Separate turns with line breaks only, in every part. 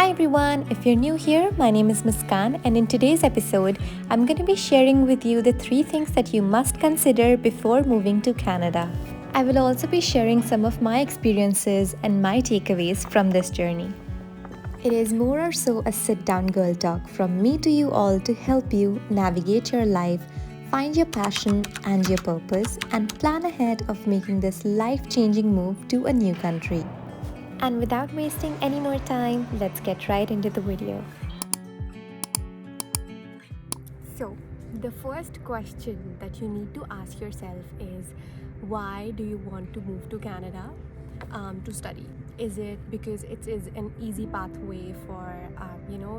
Hi everyone, if you're new here, my name is Muskan, and in today's episode, I'm going to be sharing with you the 3 things that you must consider before moving to Canada. I will also be sharing some of my experiences and my takeaways from this journey. It is more or so a sit down girl talk from me to you all to help you navigate your life, find your passion and your purpose, and plan ahead of making this life changing move to a new country. And without wasting any more time, let's get right into the video. So, the first question that you need to ask yourself is, why do you want to move to Canada to study? Is it because it is an easy pathway for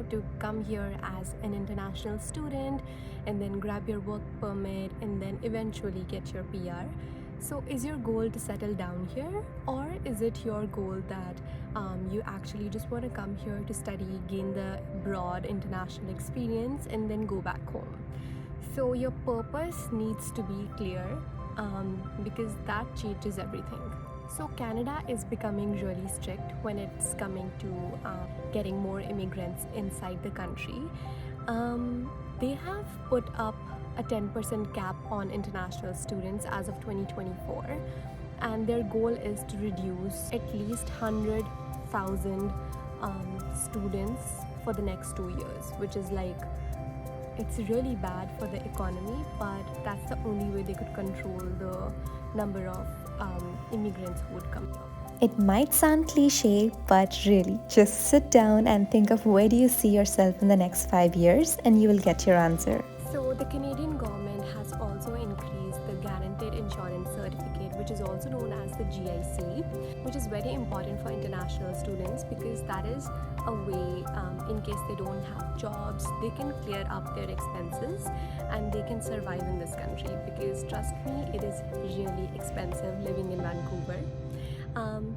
to come here as an international student and then grab your work permit and then eventually get your PR? So, is your goal to settle down here, or is it your goal that you actually just want to come here to study, gain the broad international experience, and then go back home? So, your purpose needs to be clear because that changes everything. So, Canada is becoming really strict when it's coming to getting more immigrants inside the country. They have put up a 10% cap on international students as of 2024, and their goal is to reduce at least 100,000 students for the next 2 years, which is like, it's really bad for the economy, but that's the only way they could control the number of immigrants who would come here. It might sound cliche, but really, just sit down and think of where do you see yourself in the next 5 years, and you will get your answer. So, the Canadian government has also increased the Guaranteed Insurance Certificate, which is also known as the GIC, which is very important for international students because that is a way, in case they don't have jobs, they can clear up their expenses and they can survive in this country, because trust me, it is really expensive living in Vancouver.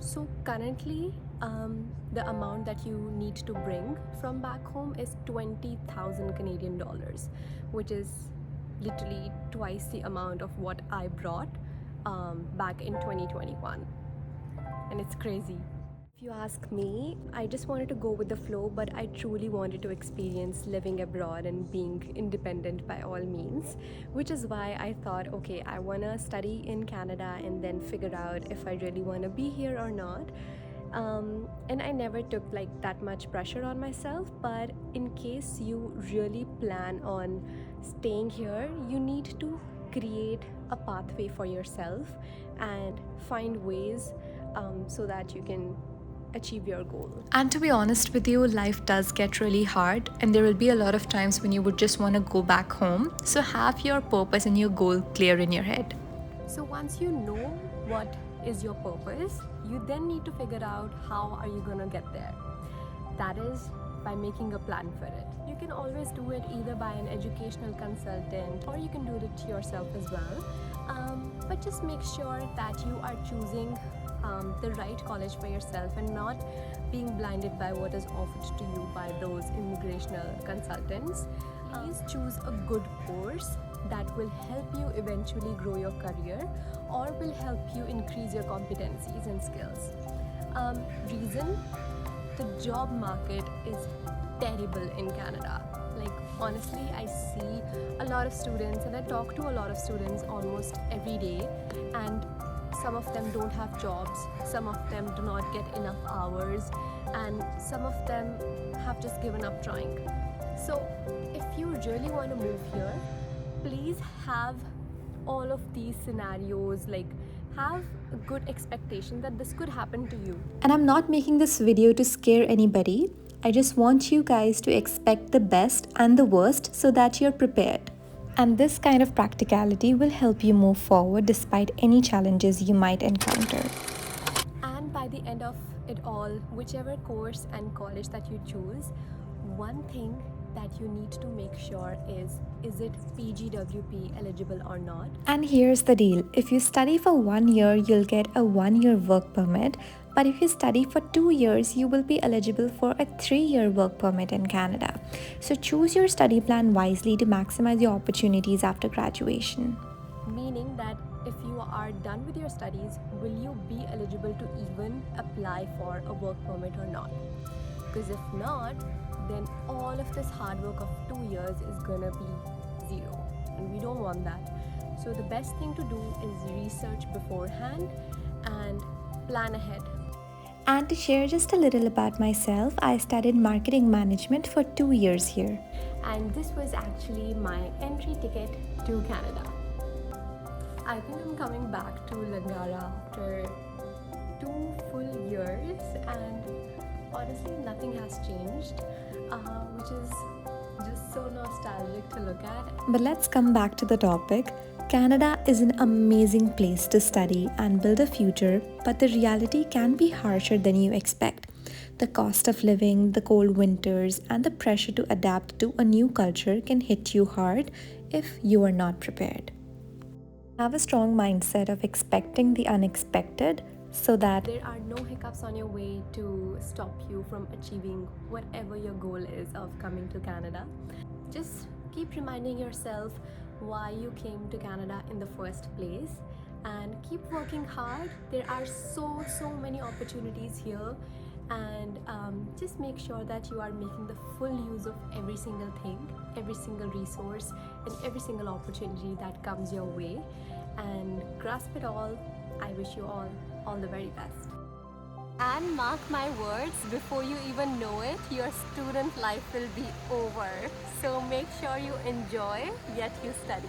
So currently, the amount that you need to bring from back home is 20,000 Canadian dollars, which is literally twice the amount of what I brought back in 2021. And it's crazy. If you ask me, I just wanted to go with the flow, but I truly wanted to experience living abroad and being independent by all means, which is why I thought, okay, I want to study in Canada and then figure out if I really want to be here or not. And I never took like that much pressure on myself, but in case you really plan on staying here, you need to create a pathway for yourself and find ways so that you can achieve your goal. And to be honest with you, life does get really hard, and there will be a lot of times when you would just want to go back home. So have your purpose and your goal clear in your head. So once you know what is your purpose, you then need to figure out how are you going to get there. That is by making a plan for it. You can always do it either by an educational consultant, or you can do it yourself as well. But just make sure that you are choosing the right college for yourself and not being blinded by what is offered to you by those immigrational consultants. Please choose a good course that will help you eventually grow your career or will help you increase your competencies and skills. Reason: the job market is terrible in Canada. Like, honestly, I see a lot of students and I talk to a lot of students almost every day, and some of them don't have jobs, some of them do not get enough hours, and some of them have just given up trying. So if you really want to move here, please have all of these scenarios, like have a good expectation that this could happen to you. And I'm not making this video to scare anybody. I just want you guys to expect the best and the worst so that you're prepared. And this kind of practicality will help you move forward despite any challenges you might encounter. And by the end of it all, whichever course and college that you choose, one thing that you need to make sure is it PGWP eligible or not? And here's the deal. If you study for 1 year, you'll get a 1-year work permit. But if you study for 2 years, you will be eligible for a 3-year work permit in Canada. So choose your study plan wisely to maximize your opportunities after graduation. Meaning that if you are done with your studies, will you be eligible to even apply for a work permit or not? because if not, then all of this hard work of 2 years is gonna be zero, and we don't want that. So the best thing to do is research beforehand and plan ahead.
And to share just a little about myself, I studied marketing management for 2 years here.
And this was actually my entry ticket to Canada. I think I'm coming back to Langara after 2 full years, and honestly nothing has changed, which is just so nostalgic to look at.
But let's come back to the topic. Canada is an amazing place to study and build a future, but the reality can be harsher than you expect. The cost of living, the cold winters, and the pressure to adapt to a new culture can hit you hard if you are not prepared. Have a strong mindset of expecting the unexpected so that
there are no hiccups on your way to stop you from achieving whatever your goal is of coming to Canada. Just keep reminding yourself why you came to Canada in the first place, and keep working hard. There are so many opportunities here, and just make sure that you are making the full use of every single thing, every single resource, and every single opportunity that comes your way, and grasp it all. I wish you all the very best. And mark my words, before you even know it, your student life will be over. So make sure you enjoy, yet you study.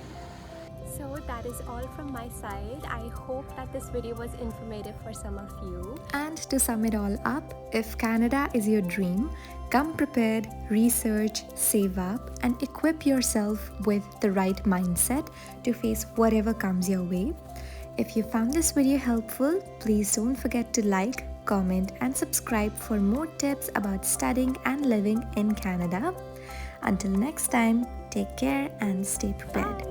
So that is all from my side. I hope that this video was informative for some of you.
And to sum it all up, if Canada is your dream, come prepared, research, save up, and equip yourself with the right mindset to face whatever comes your way. If you found this video helpful, please don't forget to like, comment, and subscribe for more tips about studying and living in Canada. Until next time, take care and stay prepared.